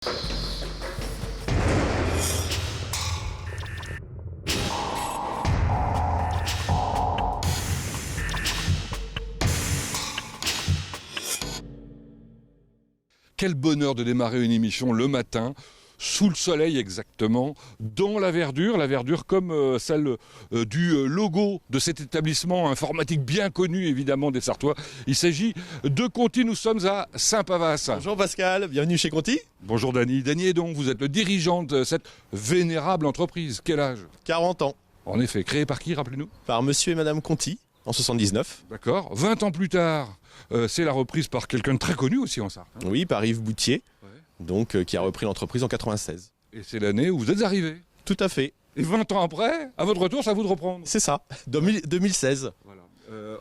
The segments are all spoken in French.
Quel bonheur de démarrer une émission le matin, sous le soleil exactement, dans la verdure comme celle du logo de cet établissement informatique bien connu évidemment des Sartois. Il s'agit de Conti, nous sommes à Saint-Pavas. Bonjour Pascal, bienvenue chez Conti. Bonjour Dany. Dany Edon, vous êtes le dirigeant de cette vénérable entreprise. Quel âge? 40 ans. En effet, créée par qui, rappelez-nous? Par monsieur et madame Conti, en 79. D'accord. 20 ans plus tard, c'est la reprise par quelqu'un de très connu aussi en Sarthe. Oui, par Yves Boutier, donc qui a repris l'entreprise en 96. Et c'est l'année où vous êtes arrivé. Tout à fait. Et 20 ans après, à votre retour, ça vous de reprendre. C'est ça, 2016. Voilà.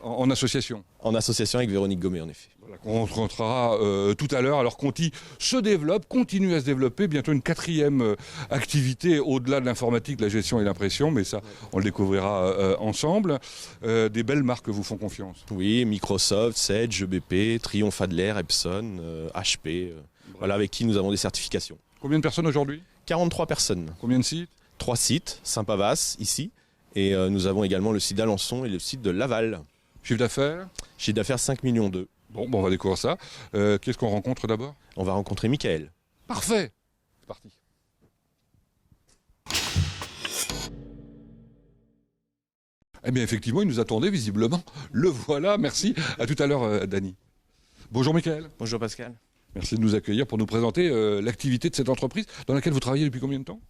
En association. En association avec Véronique Gommet, en effet. Voilà, qu'on rencontrera tout à l'heure. Alors Conti se développe, continue à se développer. Bientôt une quatrième activité au-delà de l'informatique, de la gestion et l'impression. Mais ça, on le découvrira ensemble. Des belles marques vous font confiance. Oui, Microsoft, Sage, EBP, Triomphe Adler, Epson, HP. Voilà, avec qui nous avons des certifications. Combien de personnes aujourd'hui? 43 personnes. Combien de sites? 3 sites, Saint-Pavas, ici. Et nous avons également le site d'Alençon et le site de Laval. Chiffre d'affaires? Chiffre d'affaires 5,2 millions. Bon, on va découvrir ça. Qu'est-ce qu'on rencontre d'abord? On va rencontrer Michael. Parfait. C'est parti. Eh bien, effectivement, il nous attendait visiblement. Le voilà. Merci. À tout à l'heure, Dany. Bonjour, Michael. Bonjour Pascal. Merci de nous accueillir pour nous présenter l'activité de cette entreprise dans laquelle vous travaillez depuis combien de temps?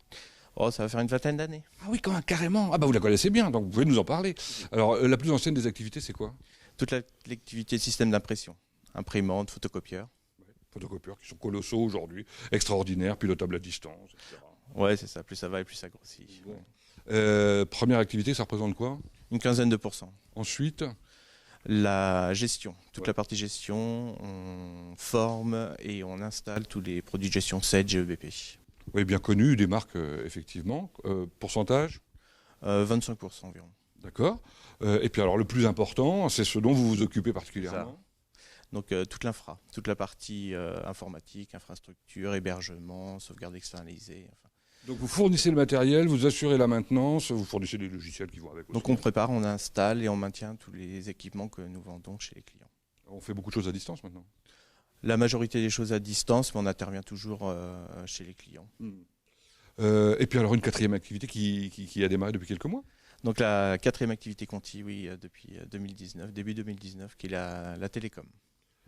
Oh, ça va faire une vingtaine d'années. Ah oui, quand même, carrément. Ah bah vous la connaissez bien, donc vous pouvez nous en parler. Alors, la plus ancienne des activités, c'est quoi? Toute l'activité de système d'impression. Imprimante, photocopieur. Photocopieurs qui sont colossaux aujourd'hui, extraordinaires, pilotables à distance, etc. Ouais, c'est ça. Plus ça va et plus ça grossit. Bon. Ouais. Première activité, ça représente quoi? Une quinzaine de pourcents. Ensuite, la gestion. Toute la partie gestion, on forme et on installe tous les produits de gestion Sage et EBP. oui, bien connu, des marques, effectivement. Pourcentage? 25% environ. D'accord. Et puis alors, le plus important, c'est ce dont vous vous occupez particulièrement. Donc toute l'infra, toute la partie informatique, infrastructure, hébergement, sauvegarde externalisée. Enfin. Donc vous fournissez le matériel, vous assurez la maintenance, vous fournissez des logiciels qui vont avec aussi. Donc on prépare, on installe et on maintient tous les équipements que nous vendons chez les clients. On fait beaucoup de choses à distance maintenant. La majorité des choses à distance, mais on intervient toujours chez les clients. Et puis alors une quatrième activité qui a démarré depuis quelques mois. Donc la quatrième activité Conti, oui, depuis 2019, début 2019, qui est la télécom.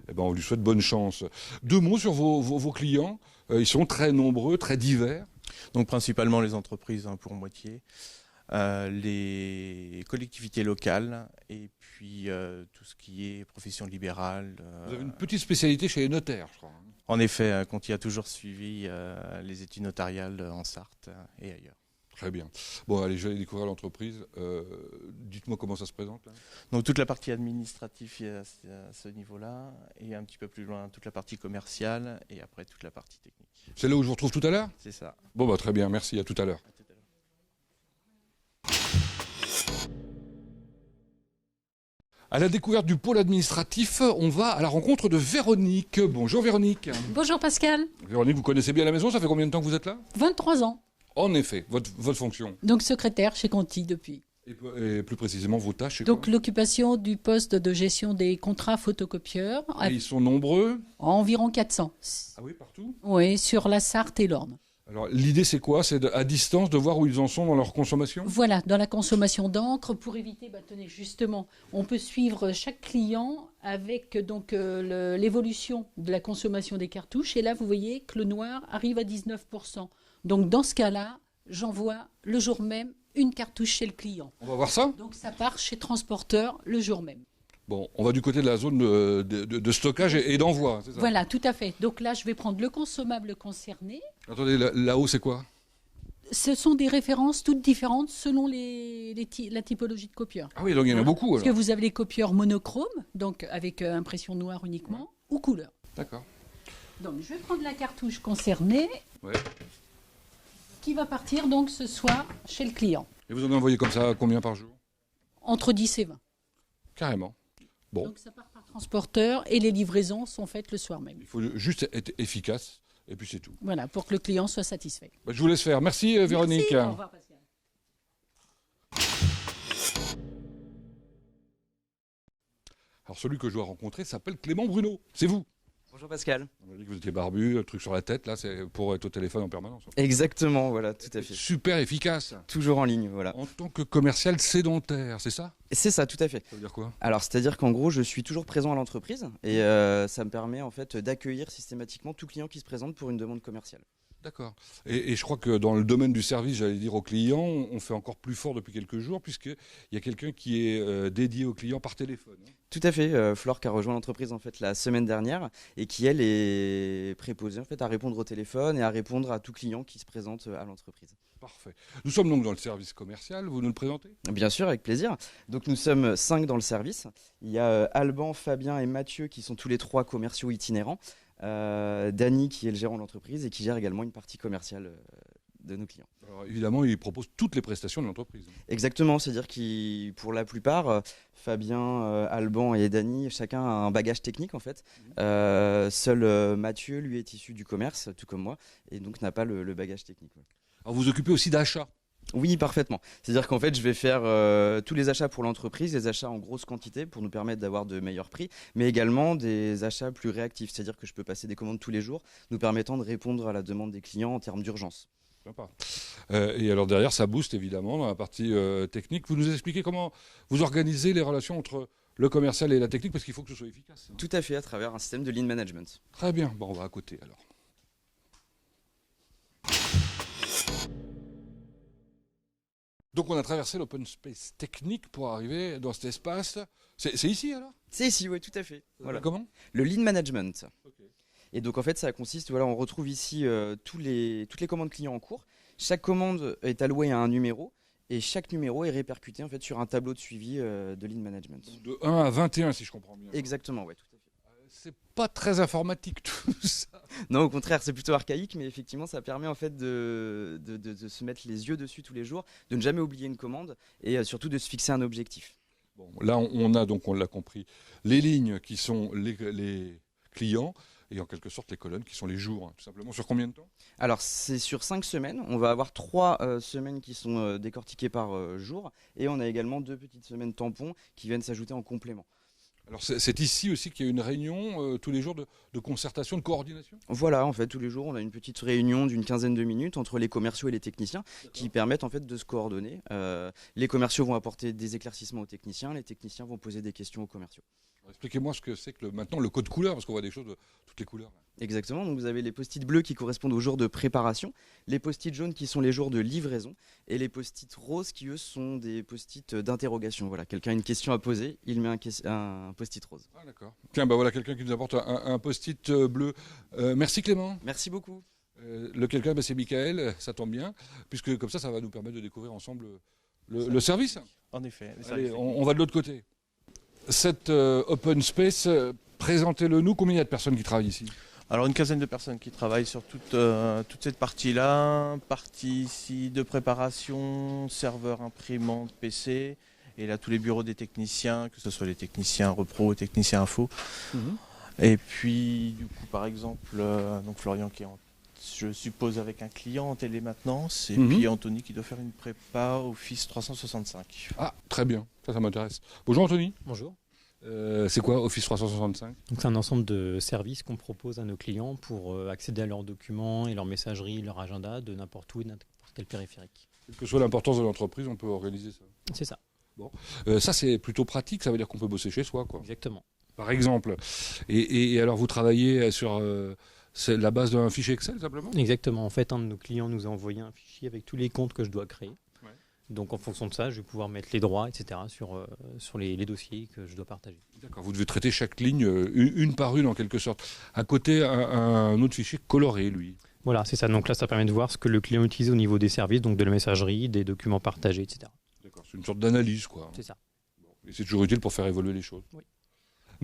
Eh ben, on lui souhaite bonne chance. Deux mots sur vos clients. Ils sont très nombreux, très divers. Donc principalement les entreprises pour moitié, les collectivités locales et puis tout ce qui est profession libérale. Vous avez une petite spécialité chez les notaires, je crois. En effet, Conti a toujours suivi les études notariales en Sarthe et ailleurs. Très bien. Bon, allez, je vais découvrir l'entreprise. Dites-moi comment ça se présente, là. Donc toute la partie administrative à ce niveau-là, et un petit peu plus loin toute la partie commerciale, et après toute la partie technique. C'est là où je vous retrouve tout à l'heure? C'est ça. Bon, bah, très bien, merci, à tout à l'heure. À tout à l'heure. À la découverte du pôle administratif, on va à la rencontre de Véronique. Bonjour Véronique. Bonjour Pascal, Véronique, vous connaissez bien la maison, ça fait combien de temps que vous êtes là? 23 ans, En effet, votre fonction. donc secrétaire chez Conti depuis. Et plus précisément vos tâches, c'est Donc quoi? l'occupation du poste de gestion des contrats photocopieurs, Et ils sont nombreux? environ 400. Ah oui, partout? Oui, sur la Sarthe et l'Orne. Alors l'idée c'est quoi? C'est à distance de voir où ils en sont dans leur consommation? Voilà, dans la consommation d'encre, pour éviter, tenez, justement, on peut suivre chaque client avec donc l'évolution de la consommation des cartouches. Et là, vous voyez que le noir arrive à 19%. Donc dans ce cas-là, j'envoie le jour même une cartouche chez le client. On va voir ça? Donc ça part chez transporteur le jour même. Bon, on va du côté de la zone de stockage et d'envoi, c'est ça? Voilà, tout à fait. Donc là, je vais prendre le consommable concerné. Attendez, là-haut c'est quoi? Ce sont des références toutes différentes selon la typologie de copieur. Ah oui, donc il y en a beaucoup Parce que alors. vous avez les copieurs monochromes, donc avec impression noire uniquement, ou couleur. D'accord. Donc je vais prendre la cartouche concernée, Ouais. qui va partir donc ce soir chez le client, Et vous en envoyez comme ça combien par jour? entre 10 et 20. Carrément. Bon, Donc ça part par transporteur et les livraisons sont faites le soir même. il faut juste être efficace Et puis c'est tout. Voilà, pour que le client soit satisfait. Bah, je vous laisse faire. Merci Véronique. Merci, au revoir, Pascal. Alors celui que je dois rencontrer s'appelle Clément Bruno. C'est vous. Bonjour Pascal. On m'a dit que vous étiez barbu, le truc sur la tête, là, c'est pour être au téléphone en permanence. Exactement, voilà, tout à fait. Super efficace. Toujours en ligne, voilà. En tant que commercial sédentaire, c'est ça? C'est ça, tout à fait. Ça veut dire quoi? Alors, c'est-à-dire qu'en gros, je suis toujours présent à l'entreprise et ça me permet en fait d'accueillir systématiquement tout client qui se présente pour une demande commerciale. D'accord. Et je crois que dans le domaine du service, j'allais dire aux clients, on fait encore plus fort depuis quelques jours, puisqu'il y a quelqu'un qui est dédié aux clients par téléphone. Tout à fait, Flore qui a rejoint l'entreprise en fait la semaine dernière et qui elle est préposée en fait à répondre au téléphone et à répondre à tout client qui se présente à l'entreprise. Parfait. Nous sommes donc dans le service commercial, vous nous le présentez? Bien sûr, avec plaisir. Donc nous sommes 5 dans le service. Il y a Alban, Fabien et Mathieu qui sont tous les 3 commerciaux itinérants. Dany qui est le gérant de l'entreprise et qui gère également une partie commerciale de nos clients. Alors, évidemment, il propose toutes les prestations de l'entreprise. Exactement, c'est-à-dire que pour la plupart, Fabien, Alban et Dany, chacun a un bagage technique en fait. Seul Mathieu, lui, est issu du commerce, tout comme moi, et donc n'a pas le bagage technique. Ouais. Alors vous occupez aussi d'achat. Oui, parfaitement. C'est-à-dire qu'en fait, je vais faire tous les achats pour l'entreprise, les achats en grosse quantité pour nous permettre d'avoir de meilleurs prix, mais également des achats plus réactifs. C'est-à-dire que je peux passer des commandes tous les jours, nous permettant de répondre à la demande des clients en termes d'urgence. Sympa. Et alors derrière, ça booste évidemment dans la partie technique. Vous nous expliquez comment vous organisez les relations entre le commercial et la technique, parce qu'il faut que ce soit efficace. Tout à fait, à travers un système de lean management. Très bien. Bon, on va à côté alors. Donc on a traversé l'open space technique pour arriver dans cet espace. C'est ici alors? C'est ici, oui, tout à fait. Voilà. Comment? Le lean management. Okay. Et donc en fait, ça consiste, voilà, on retrouve ici toutes les commandes clients en cours. Chaque commande est allouée à un numéro et chaque numéro est répercuté en fait sur un tableau de suivi de lean management. De 1 à 21 si je comprends bien. Exactement, ouais, tout à fait. C'est pas très informatique tout ça. Non, au contraire, c'est plutôt archaïque, mais effectivement, ça permet en fait de se mettre les yeux dessus tous les jours, de ne jamais oublier une commande et surtout de se fixer un objectif. Bon, là, on a donc, on l'a compris, les lignes qui sont les clients et en quelque sorte les colonnes qui sont les jours, hein, tout simplement. Sur combien de temps? Alors, c'est sur 5 semaines. On va avoir 3 semaines qui sont décortiquées par jour et on a également 2 petites semaines tampons qui viennent s'ajouter en complément. Alors c'est ici aussi qu'il y a une réunion tous les jours de concertation, de coordination? Voilà, en fait, tous les jours, on a une petite réunion d'une quinzaine de minutes entre les commerciaux et les techniciens qui permettent en fait de se coordonner. Les commerciaux vont apporter des éclaircissements aux techniciens, les techniciens vont poser des questions aux commerciaux. Alors, expliquez-moi ce que c'est que maintenant le code couleur, parce qu'on voit des choses de toutes les couleurs. Exactement, donc vous avez les post-it bleus qui correspondent aux jours de préparation, les post-it jaunes qui sont les jours de livraison, et les post-it roses qui eux sont des post-it d'interrogation. Voilà, quelqu'un a une question à poser, il met un post-it rose. Ah d'accord. Tiens, bah voilà quelqu'un qui nous apporte un post-it bleu. Merci Clément. Merci beaucoup. Le quelqu'un, bah, c'est Michael, ça tombe bien, puisque comme ça va nous permettre de découvrir ensemble le service. En effet. Allez, on va de l'autre côté. Cette open space, présentez-le nous, combien il y a de personnes qui travaillent ici? Alors une quinzaine de personnes qui travaillent sur toute cette partie-là, partie ici de préparation, serveur, imprimante, PC, et là tous les bureaux des techniciens, que ce soit les techniciens repro, techniciens info. Et puis du coup par exemple, donc Florian qui est je suppose avec un client en télémaintenance, et puis Anthony qui doit faire une prépa Office 365. Ah, très bien, ça m'intéresse. Bonjour Anthony. Bonjour. C'est quoi Office 365? Donc c'est un ensemble de services qu'on propose à nos clients pour accéder à leurs documents et leurs messageries, leur agenda de n'importe où et de n'importe quel périphérique. Quelle que soit l'importance de l'entreprise, on peut organiser ça. C'est ça. Bon. Ça c'est plutôt pratique, ça veut dire qu'on peut bosser chez soi, quoi. Exactement. Par exemple. Et alors vous travaillez sur la base d'un fichier Excel simplement? Exactement. En fait, un de nos clients nous a envoyé un fichier avec tous les comptes que je dois créer. Ouais. Donc en fonction de ça, je vais pouvoir mettre les droits, etc. sur les dossiers que je dois partager. D'accord, vous devez traiter chaque ligne une par une en quelque sorte. À côté, un autre fichier coloré, lui. Voilà, c'est ça. Donc là, ça permet de voir ce que le client utilise au niveau des services, donc de la messagerie, des documents partagés, etc. D'accord, c'est une sorte d'analyse, quoi. C'est ça. Bon. Et c'est toujours utile pour faire évoluer les choses. Oui.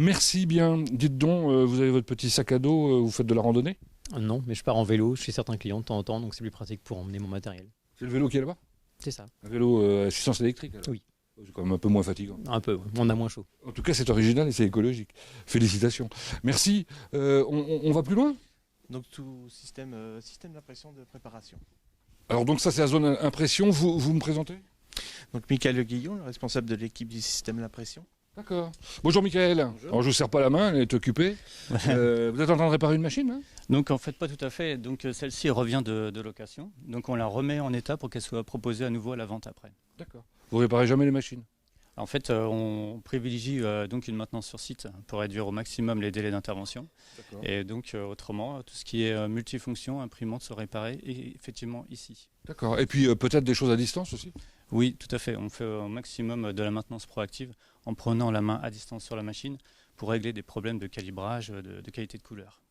Merci bien. Dites donc, vous avez votre petit sac à dos, vous faites de la randonnée? Non, mais je pars en vélo chez certains clients de temps en temps, donc c'est plus pratique pour emmener mon matériel. C'est le vélo qui est là-bas? C'est ça. Un vélo à assistance électrique alors? Oui. C'est quand même un peu moins fatigant. Un peu, on a moins chaud. En tout cas, c'est original et c'est écologique. Félicitations. Merci. On va plus loin? Donc tout système d'impression de préparation. Alors donc ça c'est la zone impression, vous me présentez? Donc Michael Le Guillon, le responsable de l'équipe du système d'impression. D'accord. Bonjour Michael. Bonjour. Alors je vous serre pas la main, elle est occupée. Vous êtes en train de réparer une machine hein? Donc en fait pas tout à fait. Donc celle-ci revient de location. Donc on la remet en état pour qu'elle soit proposée à nouveau à la vente après. D'accord. Vous réparez jamais les machines? En fait on privilégie donc une maintenance sur site pour réduire au maximum les délais d'intervention. D'accord. Et donc autrement tout ce qui est multifonction, imprimante se réparer effectivement ici. D'accord. Et puis peut-être des choses à distance aussi? Oui, tout à fait. On fait au maximum de la maintenance proactive en prenant la main à distance sur la machine pour régler des problèmes de calibrage, de qualité de couleur.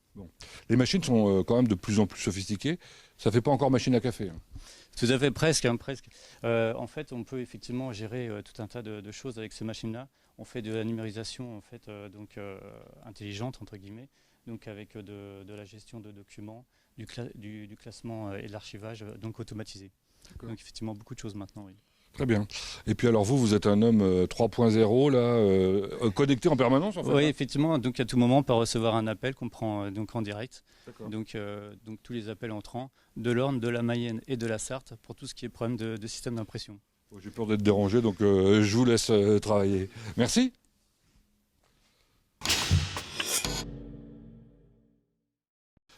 Les machines sont quand même de plus en plus sophistiquées. Ça fait pas encore machine à café. Hein. Tout à fait, presque. Presque. En fait, on peut effectivement gérer tout un tas de choses avec ces machines-là. On fait de la numérisation en fait, intelligente, entre guillemets, donc avec de la gestion de documents, du classement et de l'archivage donc automatisé. Donc effectivement, beaucoup de choses maintenant, oui. Très bien. Et puis alors vous êtes un homme 3.0 là, connecté en permanence en fait? Oui, hein. effectivement. Donc à tout moment, on peut recevoir un appel qu'on prend donc en direct. D'accord. Donc tous les appels entrants de l'Orne, de la Mayenne et de la Sarthe pour tout ce qui est problème de système d'impression. Bon, j'ai peur d'être dérangé, donc je vous laisse travailler. Merci.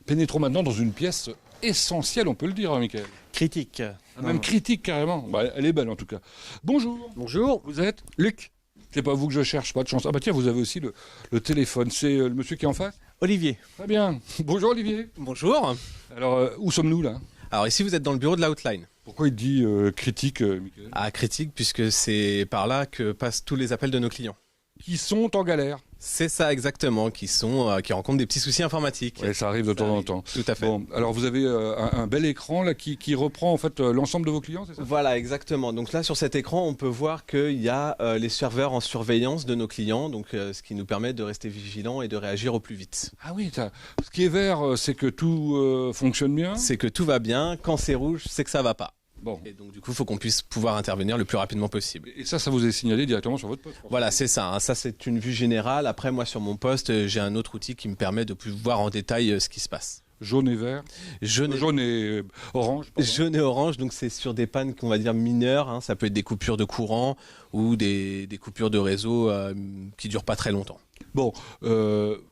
Pénétrons maintenant dans une pièce essentielle, on peut le dire, hein, Michael. Critique. Même critique carrément. Bah, elle est belle en tout cas. Bonjour. Bonjour, Vous êtes? Luc. C'est pas vous que je cherche, pas de chance. Ah bah tiens, vous avez aussi le téléphone. C'est le monsieur qui est en face? Olivier. Très bien. Bonjour Olivier. Bonjour. Alors, où sommes-nous là? Alors ici vous êtes dans le bureau de l'Outline. Pourquoi il dit critique, Michael? À critique puisque c'est par là que passent tous les appels de nos clients. Qui sont en galère. C'est ça exactement, qui rencontrent des petits soucis informatiques. Ouais, ça arrive de temps en temps. Tout à fait. Bon, alors vous avez un bel écran là qui reprend en fait l'ensemble de vos clients, c'est ça? Voilà, exactement. Donc là, sur cet écran, on peut voir qu'il y a les serveurs en surveillance de nos clients, donc ce qui nous permet de rester vigilants et de réagir au plus vite. Ah oui, ce qui est vert, c'est que tout fonctionne bien. C'est que tout va bien. Quand c'est rouge, c'est que ça va pas. Bon. Et donc du coup, il faut qu'on puisse pouvoir intervenir le plus rapidement possible. Et ça vous est signalé directement sur votre poste. Voilà, c'est ça. Ça, c'est une vue générale. Après, moi, sur mon poste, j'ai un autre outil qui me permet de voir en détail ce qui se passe. Jaune et vert. Jaune et orange. Pardon. Jaune et orange, donc c'est sur des pannes qu'on va dire mineures. Hein. Ça peut être des coupures de courant ou des coupures de réseau qui durent pas très longtemps. Bon,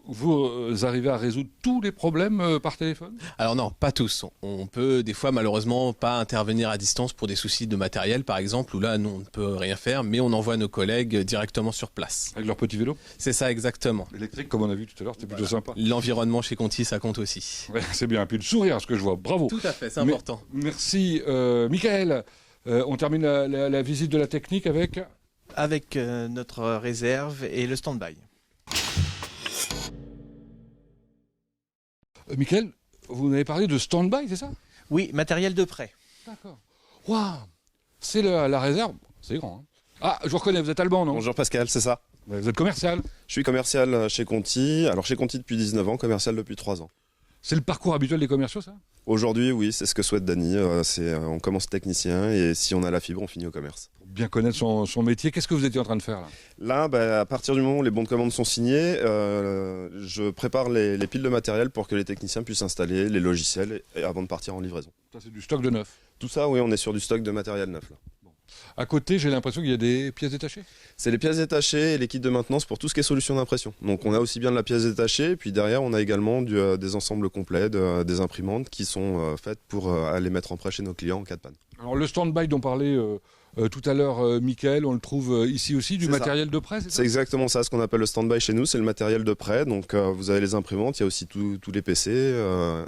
vous arrivez à résoudre tous les problèmes par téléphone? Alors non, pas tous. On peut des fois malheureusement pas intervenir à distance pour des soucis de matériel par exemple, où là nous on ne peut rien faire, mais on envoie nos collègues directement sur place. Avec leur petit vélo? C'est ça exactement. Électrique comme on a vu tout à l'heure, c'était plutôt sympa. L'environnement chez Conti, ça compte aussi. Ouais, c'est bien, et puis le sourire, ce que je vois, bravo. Tout à fait, c'est important. Merci Michael. On termine la visite de la technique avec... Avec notre réserve et le stand-by. Michael, vous m'avez parlé de stand-by, c'est ça? Oui, matériel de prêt. D'accord. Waouh! C'est la réserve. C'est grand. Hein. Ah, je vous reconnais, vous êtes Alban, non? Bonjour Pascal, c'est ça. Ouais, vous êtes commercial. Je suis commercial chez Conti. Alors chez Conti depuis 19 ans, commercial depuis 3 ans. C'est le parcours habituel des commerciaux, ça? Aujourd'hui, oui, c'est ce que souhaite Dany. On commence technicien et si on a la fibre, on finit au commerce. Pour bien connaître son métier, qu'est-ce que vous étiez en train de faire là? Là, à partir du moment où les bons de commande sont signés, je prépare les piles de matériel pour que les techniciens puissent installer les logiciels avant de partir en livraison. Ça, c'est du stock de neuf. Tout ça, oui, on est sur du stock de matériel neuf. Là. À côté, j'ai l'impression qu'il y a des pièces détachées. C'est les pièces détachées et les kits de maintenance pour tout ce qui est solution d'impression. Donc on a aussi bien de la pièce détachée, puis derrière on a également des ensembles complets, des imprimantes qui sont faites pour aller mettre en prêt chez nos clients en cas de panne. Alors le stand-by dont parlait tout à l'heure Mickaël, on le trouve ici aussi, du C'est matériel de prêt, c'est ça? C'est exactement ça, ce qu'on appelle le stand-by chez nous, c'est le matériel de prêt. Donc vous avez les imprimantes, il y a aussi tous les PC.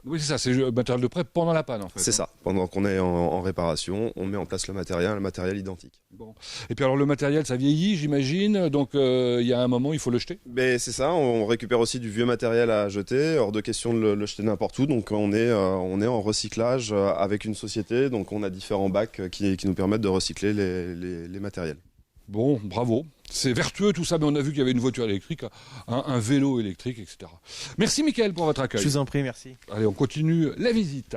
Oui, c'est ça, c'est le matériel de prêt pendant la panne en fait. C'est ça, pendant qu'on est en réparation, on met en place le matériel identique. Bon. Et puis alors le matériel, ça vieillit, j'imagine, donc il y a un moment, il faut le jeter. Mais c'est ça, on récupère aussi du vieux matériel à jeter, hors de question de le jeter n'importe où. Donc on est en recyclage avec une société, donc on a différents bacs qui nous permettent de recycler les matériels. Bon, bravo. C'est vertueux tout ça, mais on a vu qu'il y avait une voiture électrique, un vélo électrique, etc. Merci Mickaël pour votre accueil. Je vous en prie, merci. Allez, on continue la visite.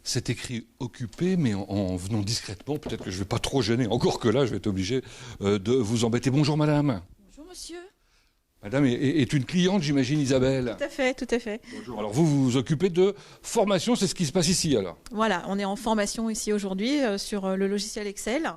C'est écrit occupé, mais en venant discrètement, peut-être que je ne vais pas trop gêner, encore que là, je vais être obligé de vous embêter. Bonjour madame. Bonjour monsieur. Madame est une cliente, j'imagine, Isabelle. Tout à fait, tout à fait. Bonjour. Alors vous vous occupez de formation, c'est ce qui se passe ici alors? Voilà, on est en formation ici aujourd'hui sur le logiciel Excel.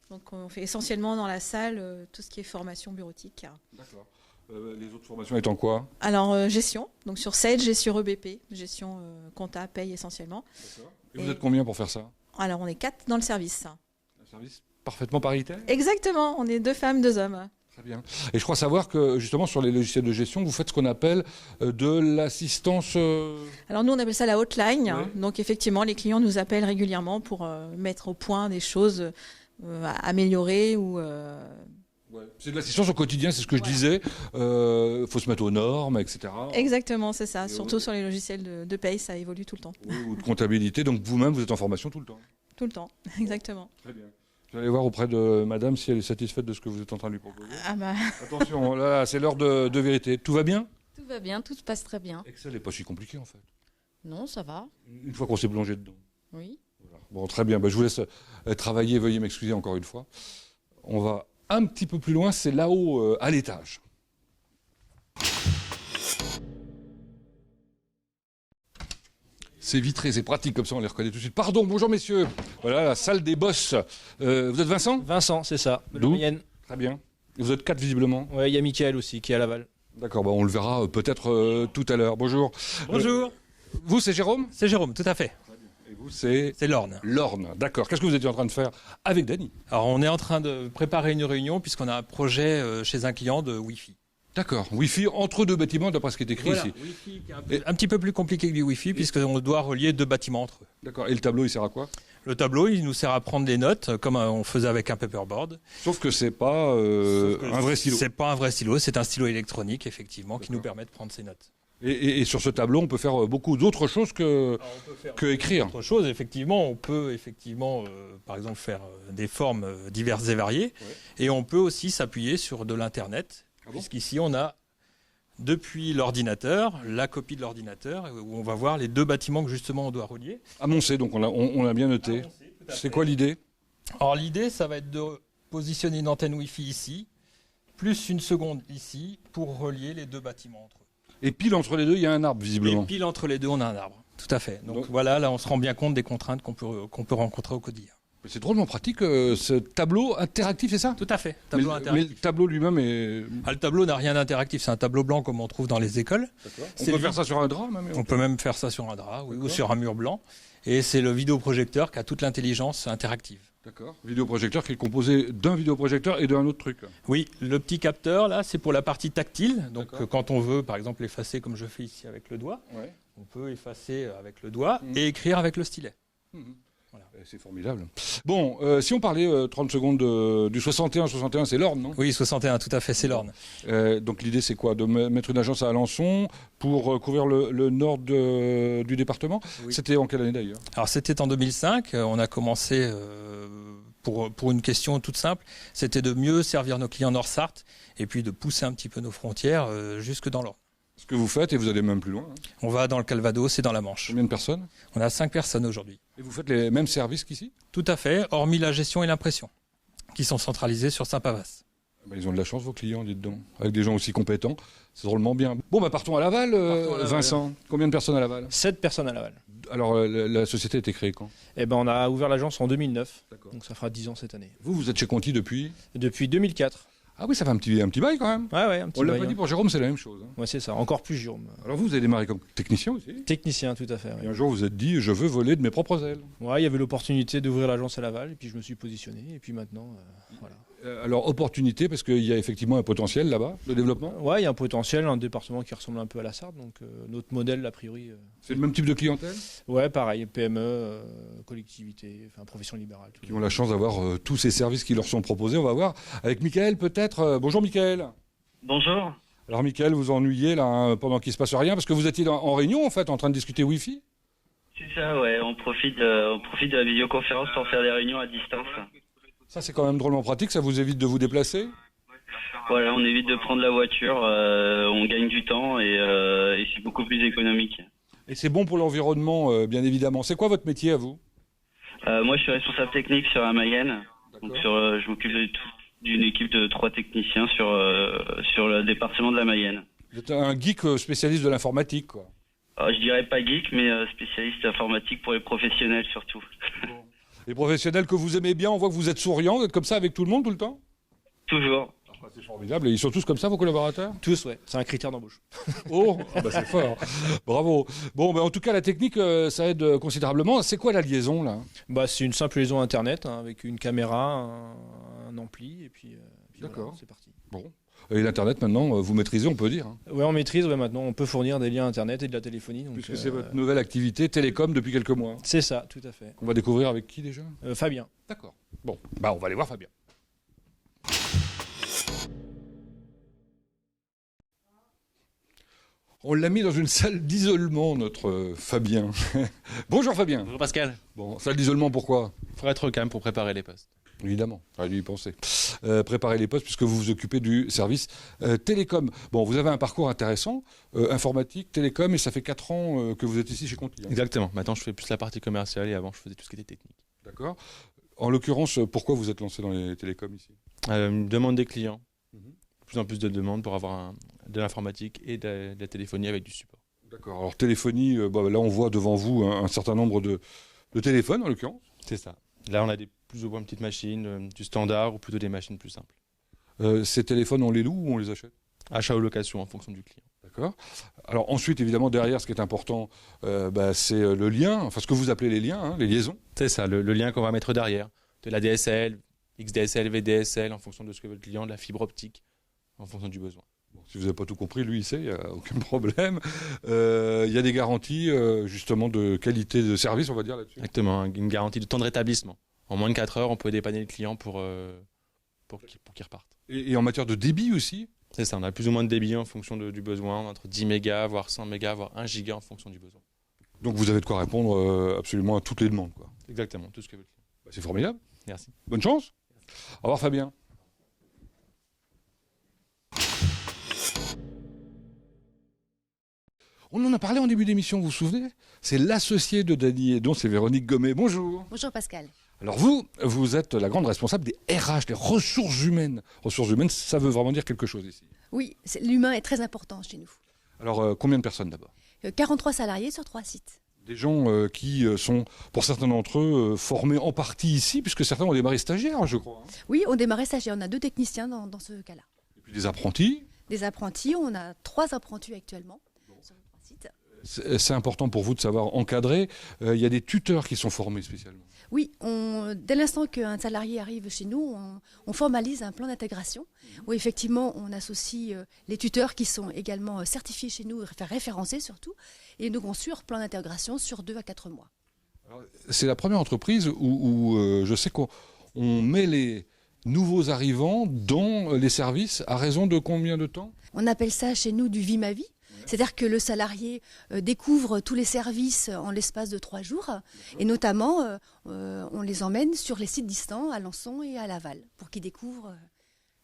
Donc on fait essentiellement dans la salle tout ce qui est formation bureautique. D'accord. Les autres formations étant quoi? Alors gestion, donc sur Sage et sur EBP, gestion compta, paye essentiellement. D'accord. Et vous êtes combien pour faire ça? Alors on est 4 dans le service. Un service parfaitement paritaire? Exactement, on est 2 femmes, 2 hommes. Très bien. Et je crois savoir que justement sur les logiciels de gestion, vous faites ce qu'on appelle de l'assistance... Alors nous on appelle ça la hotline. Ouais. Donc effectivement les clients nous appellent régulièrement pour mettre au point des choses à améliorer ou... Ouais. C'est de l'assistance au quotidien, c'est ce que je disais. Faut se mettre aux normes, etc. Exactement, c'est ça. Et Surtout sur les logiciels de paye, ça évolue tout le temps. Oui, ou de comptabilité. Donc vous-même, vous êtes en formation tout le temps. Tout le temps, exactement. Très bien. Vous allez voir auprès de madame si elle est satisfaite de ce que vous êtes en train de lui proposer. Ah bah... Attention, là, c'est l'heure de vérité. Tout va bien? Tout va bien, tout se passe très bien. Excel n'est pas si compliqué en fait. Non, ça va. Une fois qu'on s'est plongé dedans. Oui. Voilà. Bon, très bien. Je vous laisse travailler. Veuillez m'excuser encore une fois. On va un petit peu plus loin. C'est là-haut, à l'étage. C'est vitré, c'est pratique, comme ça on les reconnaît tout de suite. Pardon, bonjour messieurs. Voilà la salle des boss. Vous êtes Vincent? Vincent, c'est ça. D'où? De Mayenne. Très bien. Et vous êtes 4 visiblement? Ouais, il y a Mickaël aussi qui est à Laval. D'accord, on le verra peut-être tout à l'heure. Bonjour. Bonjour. Vous, c'est Jérôme? C'est Jérôme, tout à fait. Et vous, c'est Lorne. Lorne, d'accord. Qu'est-ce que vous étiez en train de faire avec Dany? Alors, on est en train de préparer une réunion puisqu'on a un projet chez un client de Wi-Fi. D'accord. Wi-Fi entre 2 bâtiments, d'après ce qui est écrit Voilà, ici. Wi-Fi qui est un petit peu plus compliqué que du Wi-Fi puisqu'on doit relier 2 bâtiments entre eux. D'accord. Et le tableau, il sert à quoi? Le tableau, il nous sert à prendre des notes comme on faisait avec un paperboard. Sauf que c'est pas un vrai stylo. C'est pas un vrai stylo, c'est un stylo électronique effectivement qui nous permet de prendre ces notes. Et sur ce tableau, on peut faire beaucoup d'autres choses que écrire. Autre chose, effectivement, on peut par exemple faire des formes diverses et variées, et on peut aussi s'appuyer sur de l'internet, puisqu'ici on a depuis l'ordinateur, la copie de l'ordinateur, où on va voir les 2 bâtiments que justement on doit relier. À Moncé, donc on l'a bien noté. C'est quoi l'idée? Alors l'idée, ça va être de positionner une antenne Wi-Fi ici, plus une seconde ici, pour relier les 2 bâtiments entre eux. Et pile entre les deux, il y a un arbre, visiblement. Et pile entre les deux, on a un arbre. Tout à fait. Donc voilà, là, on se rend bien compte des contraintes qu'on peut rencontrer au quotidien. C'est drôlement pratique, ce tableau interactif, c'est ça? Tout à fait. Tableau interactif. Mais le tableau lui-même est... Ah, le tableau n'a rien d'interactif. C'est un tableau blanc comme on trouve dans les écoles. On peut faire ça sur un drap, même? On peut même faire ça sur un drap, oui, ou sur un mur blanc. Et c'est le vidéoprojecteur qui a toute l'intelligence interactive. D'accord. Vidéoprojecteur qui est composé d'un vidéoprojecteur et d'un autre truc. Oui, le petit capteur, là, c'est pour la partie tactile. Donc, quand on veut, par exemple, effacer comme je fais ici avec le doigt, on peut effacer avec le doigt et écrire avec le stylet. Voilà. C'est formidable. Bon, si on parlait 30 secondes du 61, c'est l'Orne, non? Oui, 61, tout à fait, c'est l'Orne. Donc l'idée, c'est quoi? De mettre une agence à Alençon pour couvrir le nord du département? Oui. C'était en quelle année d'ailleurs? Alors c'était en 2005, on a commencé pour une question toute simple, c'était de mieux servir nos clients Nord-Sarthe et puis de pousser un petit peu nos frontières jusque dans l'Orne. Ce que vous faites, et vous allez même plus loin. On va dans le Calvados et dans la Manche. Combien de personnes? On a 5 personnes aujourd'hui. Et vous faites les mêmes services qu'ici? Tout à fait, hormis la gestion et l'impression, qui sont centralisés sur Saint-Pavas. Ils ont de la chance, vos clients, dites donc. Avec des gens aussi compétents, c'est drôlement bien. Bon, partons à Laval, Vincent. Combien de personnes à Laval? 7 personnes à Laval. Alors, la société a été créée quand? On a ouvert l'agence en 2009, donc ça fera 10 ans cette année. Vous êtes chez Conti depuis? Depuis 2004. Ah oui, ça fait un petit bail quand même. Ouais, un petit bail. On l'a pas dit pour Jérôme, c'est la même chose. Ouais, c'est ça, encore plus Jérôme. Alors vous avez démarré comme technicien aussi? Technicien, tout à fait. Et un jour, vous vous êtes dit, je veux voler de mes propres ailes. Ouais, il y avait l'opportunité d'ouvrir l'agence à Laval, et puis je me suis positionné, et puis maintenant, voilà. Alors, opportunité, parce qu'il y a effectivement un potentiel là-bas, de développement? Ouais, il y a un potentiel, un département qui ressemble un peu à la Sarthe, donc notre modèle, a priori... C'est le même type de clientèle? Ouais, pareil, PME, collectivité, profession libérale. Qui ont la chance d'avoir tous ces services qui leur sont proposés, on va voir. Avec Mickaël peut-être. Bonjour Mickaël. Bonjour. Alors Mickaël, vous ennuyez là pendant qu'il ne se passe rien, parce que vous étiez en réunion en fait, en train de discuter Wi-Fi? C'est ça, ouais, on profite de la vidéoconférence pour faire des réunions à distance. Ça c'est quand même drôlement pratique, ça vous évite de vous déplacer? Voilà, on évite de prendre la voiture, on gagne du temps et c'est beaucoup plus économique. Et c'est bon pour l'environnement, bien évidemment. C'est quoi votre métier à vous? Moi je suis responsable technique sur la Mayenne, donc je m'occupe de d'une équipe de 3 techniciens sur le département de la Mayenne. Vous êtes un geek spécialiste de l'informatique, quoi. Alors, je dirais pas geek, mais spécialiste informatique pour les professionnels surtout. Les professionnels que vous aimez bien, on voit que vous êtes souriant, vous êtes comme ça avec tout le monde tout le temps? Toujours. C'est formidable. Et ils sont tous comme ça, vos collaborateurs? Tous, ouais. C'est un critère d'embauche. Oh, c'est fort. Bravo. Bon, en tout cas, la technique, ça aide considérablement. C'est quoi la liaison, là? C'est une simple liaison Internet avec une caméra, un ampli, et puis D'accord. Voilà, c'est parti. Bon. Et l'Internet, maintenant, vous maîtrisez, on peut dire. Ouais, on maîtrise. Ouais, maintenant, on peut fournir des liens Internet et de la téléphonie. Donc, puisque c'est votre nouvelle activité télécom depuis quelques mois. C'est ça, tout à fait. On va découvrir avec qui déjà? Fabien. D'accord. Bon, on va aller voir Fabien. On l'a mis dans une salle d'isolement, notre Fabien. Bonjour Fabien. Bonjour Pascal. Bon, salle d'isolement, pourquoi? Il faudrait être calme pour préparer les postes. Évidemment, à lui y penser. Préparer les postes puisque vous vous occupez du service télécom. Bon, vous avez un parcours intéressant, informatique, télécom, et ça fait 4 ans que vous êtes ici chez Conti. Exactement. Maintenant, je fais plus la partie commerciale et avant, je faisais tout ce qui était technique. D'accord. En l'occurrence, pourquoi vous êtes lancé dans les télécoms ici? Une demande des clients. Plus en plus de demandes pour avoir de l'informatique et de la téléphonie avec du support. D'accord. Alors téléphonie, là on voit devant vous un certain nombre de téléphones en l'occurrence. C'est ça. Là on a des plus ou moins petites machines, du standard ou plutôt des machines plus simples. Ces téléphones, on les loue ou on les achète? Achat ou location en fonction du client. D'accord. Alors ensuite, évidemment, derrière, ce qui est important, c'est le lien, enfin ce que vous appelez les liens, les liaisons. C'est ça, le lien qu'on va mettre derrière. De la DSL, XDSL, VDSL, en fonction de ce que veut le client, de la fibre optique, en fonction du besoin. Bon, si vous n'avez pas tout compris, lui, il sait, il n'y a aucun problème. Il y a des garanties, justement, de qualité de service, on va dire, là-dessus. Exactement, une garantie de temps de rétablissement. En moins de 4 heures, on peut dépanner le client pour qu'il reparte. Et en matière de débit aussi? C'est ça, on a plus ou moins de débit en fonction du besoin, entre 10 mégas, voire 100 mégas, voire 1 giga en fonction du besoin. Donc vous avez de quoi répondre absolument à toutes les demandes, quoi. Exactement, tout ce que veut le client. C'est formidable. Merci. Bonne chance. Au revoir Fabien. On en a parlé en début d'émission, vous vous souvenez? C'est l'associé de Dany Hédon, c'est Véronique Gommet. Bonjour. Bonjour Pascal. Alors vous êtes la grande responsable des RH, des ressources humaines. Ressources humaines, ça veut vraiment dire quelque chose ici. Oui, l'humain est très important chez nous. Alors combien de personnes d'abord? 43 salariés sur 3 sites. Des gens qui sont, pour certains d'entre eux, formés en partie ici, puisque certains ont démarré stagiaires, je crois. Oui, on démarrait stagiaire. On a 2 techniciens dans ce cas-là. Et puis des apprentis? Des apprentis, on a 3 apprentis actuellement sur les 3 sites. C'est important pour vous de savoir encadrer. Il y a des tuteurs qui sont formés spécialement. Oui, dès l'instant qu'un salarié arrive chez nous, on formalise un plan d'intégration où effectivement on associe les tuteurs qui sont également certifiés chez nous, référencés surtout, et donc on suit leur plan d'intégration sur 2 à 4 mois. C'est la première entreprise où je sais qu'on met les nouveaux arrivants dans les services à raison de combien de temps? On appelle ça chez nous du vie ma vie. C'est-à-dire que le salarié découvre tous les services en l'espace de 3 jours et notamment on les emmène sur les sites distants à Lançon et à Laval pour qu'ils découvrent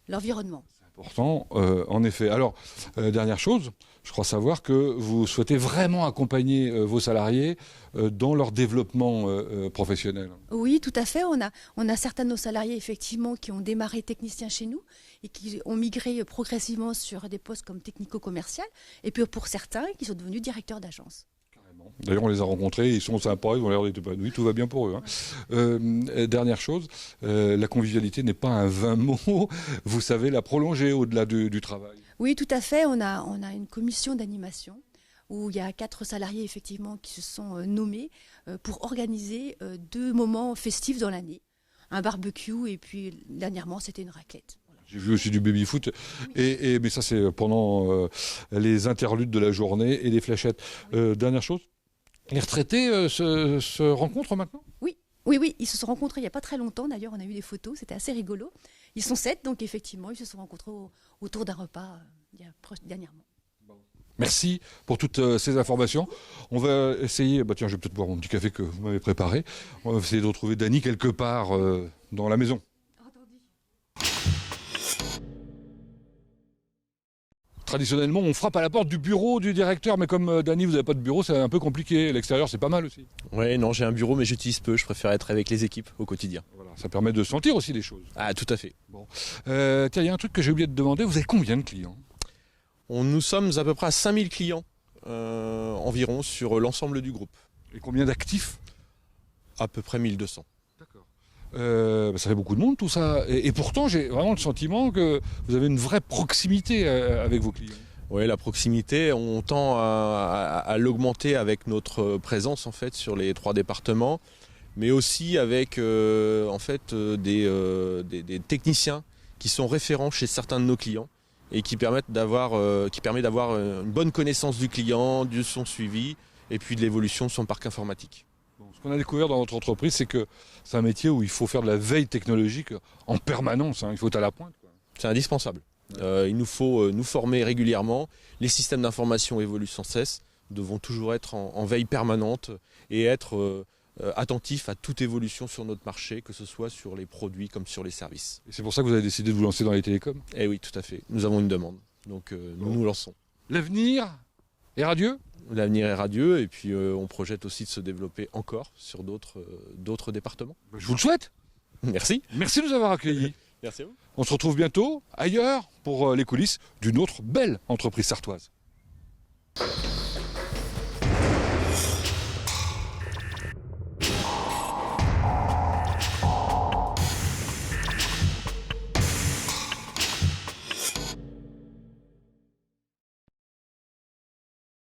l'environnement. Important, en effet. Alors, dernière chose, je crois savoir que vous souhaitez vraiment accompagner vos salariés dans leur développement professionnel. Oui, tout à fait. On a certains de nos salariés, effectivement, qui ont démarré techniciens chez nous et qui ont migré progressivement sur des postes comme technico-commercial. Et puis pour certains, qui sont devenus directeurs d'agence. D'ailleurs, on les a rencontrés, ils sont sympas, ils ont l'air d'être épanouis, tout va bien pour eux. Dernière chose, la convivialité n'est pas un vain mot, vous savez la prolonger au-delà du travail. Oui, tout à fait, on a une commission d'animation où il y a 4 salariés effectivement qui se sont nommés pour organiser 2 moments festifs dans l'année. Un barbecue et puis dernièrement c'était une raclette. J'ai vu aussi du baby-foot, mais ça c'est pendant les interludes de la journée et les fléchettes. Dernière chose, les retraités se rencontrent maintenant? Oui, ils se sont rencontrés il n'y a pas très longtemps, d'ailleurs on a eu des photos, c'était assez rigolo. Ils sont 7, donc effectivement ils se sont rencontrés autour d'un repas dernièrement. Merci pour toutes ces informations. On va essayer, tiens, je vais peut-être boire mon petit café que vous m'avez préparé. On va essayer de retrouver Dany quelque part dans la maison. traditionnellement, on frappe à la porte du bureau du directeur, mais comme Dany, vous n'avez pas de bureau, c'est un peu compliqué. L'extérieur, c'est pas mal aussi. Oui, non, j'ai un bureau, mais j'utilise peu. Je préfère être avec les équipes au quotidien. Voilà, ça permet de sentir aussi les choses. Ah, tout à fait. Bon. Tiens, il y a un truc que j'ai oublié de demander. Vous avez combien de clients? Nous sommes à peu près à 5000 clients environ sur l'ensemble du groupe. Et combien d'actifs? À peu près 1200. Ça fait beaucoup de monde tout ça. Et pourtant, j'ai vraiment le sentiment que vous avez une vraie proximité avec vos clients. Oui, la proximité, on tend à l'augmenter avec notre présence en fait sur les 3 départements, mais aussi avec des techniciens qui sont référents chez certains de nos clients et qui permet d'avoir une bonne connaissance du client, de son suivi et puis de l'évolution de son parc informatique. Ce qu'on a découvert dans notre entreprise, c'est que c'est un métier où il faut faire de la veille technologique en permanence. Il faut être à la pointe. C'est indispensable. Il nous faut nous former régulièrement. Les systèmes d'information évoluent sans cesse. Nous devons toujours être en veille permanente et être attentifs à toute évolution sur notre marché, que ce soit sur les produits comme sur les services. Et c'est pour ça que vous avez décidé de vous lancer dans les télécoms? Eh oui, tout à fait. Nous avons une demande. Donc nous nous lançons. L'avenir est radieux? L'avenir est radieux et puis on projette aussi de se développer encore sur d'autres départements. Je vous le souhaite. Merci. Merci de nous avoir accueillis. Merci à vous. On se retrouve bientôt ailleurs pour les coulisses d'une autre belle entreprise sartoise.